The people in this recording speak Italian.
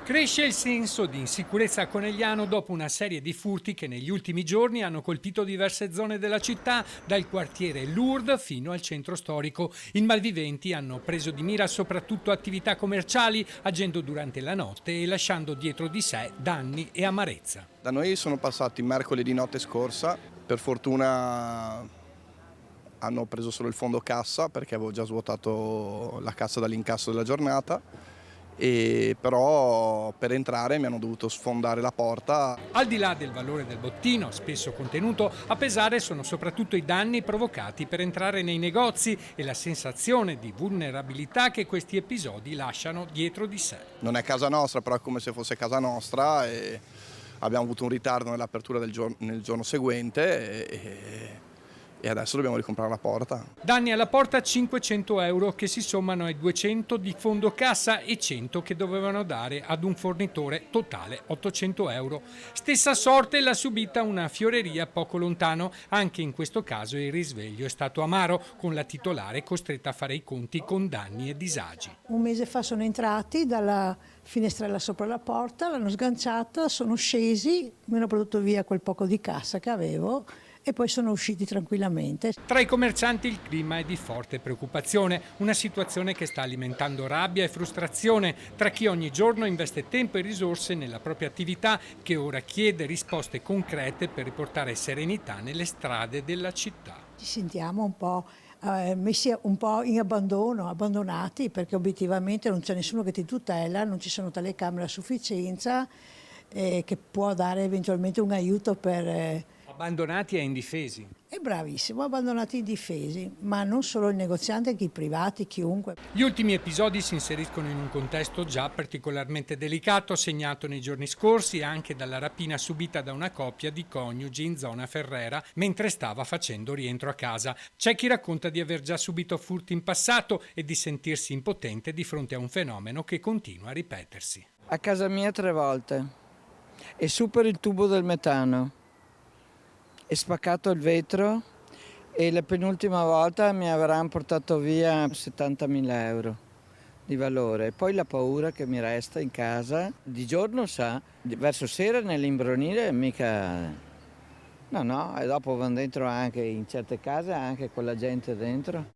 Cresce il senso di insicurezza a Conegliano dopo una serie di furti che negli ultimi giorni hanno colpito diverse zone della città, dal quartiere Lourdes fino al centro storico. I malviventi hanno preso di mira soprattutto attività commerciali, agendo durante la notte e lasciando dietro di sé danni e amarezza. Da noi sono passati mercoledì notte scorsa, per fortuna hanno preso solo il fondo cassa perché avevo già svuotato la cassa dall'incasso della giornata. E però per entrare mi hanno dovuto sfondare la porta. Al di là del valore del bottino, spesso contenuto, a pesare sono soprattutto i danni provocati per entrare nei negozi e la sensazione di vulnerabilità che questi episodi lasciano dietro di sé. Non è casa nostra, però è come se fosse casa nostra e abbiamo avuto un ritardo nell'apertura nel giorno seguente e adesso dobbiamo ricomprare la porta. Danni alla porta 500 euro che si sommano ai 200 di fondo cassa e 100 che dovevano dare ad un fornitore, totale 800 euro. Stessa sorte l'ha subita una fioreria poco lontano, anche in questo caso il risveglio è stato amaro, con la titolare costretta a fare i conti con danni e disagi. Un mese fa sono entrati dalla finestrella sopra la porta, l'hanno sganciata, sono scesi, mi hanno portato via quel poco di cassa che avevo e poi sono usciti tranquillamente. Tra i commercianti il clima è di forte preoccupazione, una situazione che sta alimentando rabbia e frustrazione tra chi ogni giorno investe tempo e risorse nella propria attività, che ora chiede risposte concrete per riportare serenità nelle strade della città. Ci sentiamo un po' messi un po' in abbandono, abbandonati, perché obiettivamente non c'è nessuno che ti tutela, non ci sono telecamere a sufficienza che può dare eventualmente un aiuto per... Abbandonati e indifesi. È bravissimo, abbandonati e indifesi, ma non solo i negozianti, anche i privati, chiunque. Gli ultimi episodi si inseriscono in un contesto già particolarmente delicato, segnato nei giorni scorsi anche dalla rapina subita da una coppia di coniugi in zona Ferrera mentre stava facendo rientro a casa. C'è chi racconta di aver già subito furti in passato e di sentirsi impotente di fronte a un fenomeno che continua a ripetersi. A casa mia 3 volte e supero il tubo del metano. È spaccato il vetro e la penultima volta mi avranno portato via 70.000 euro di valore. Poi la paura che mi resta in casa, di giorno verso sera nell'imbronire mica... No, e dopo vanno dentro anche in certe case, anche con la gente dentro.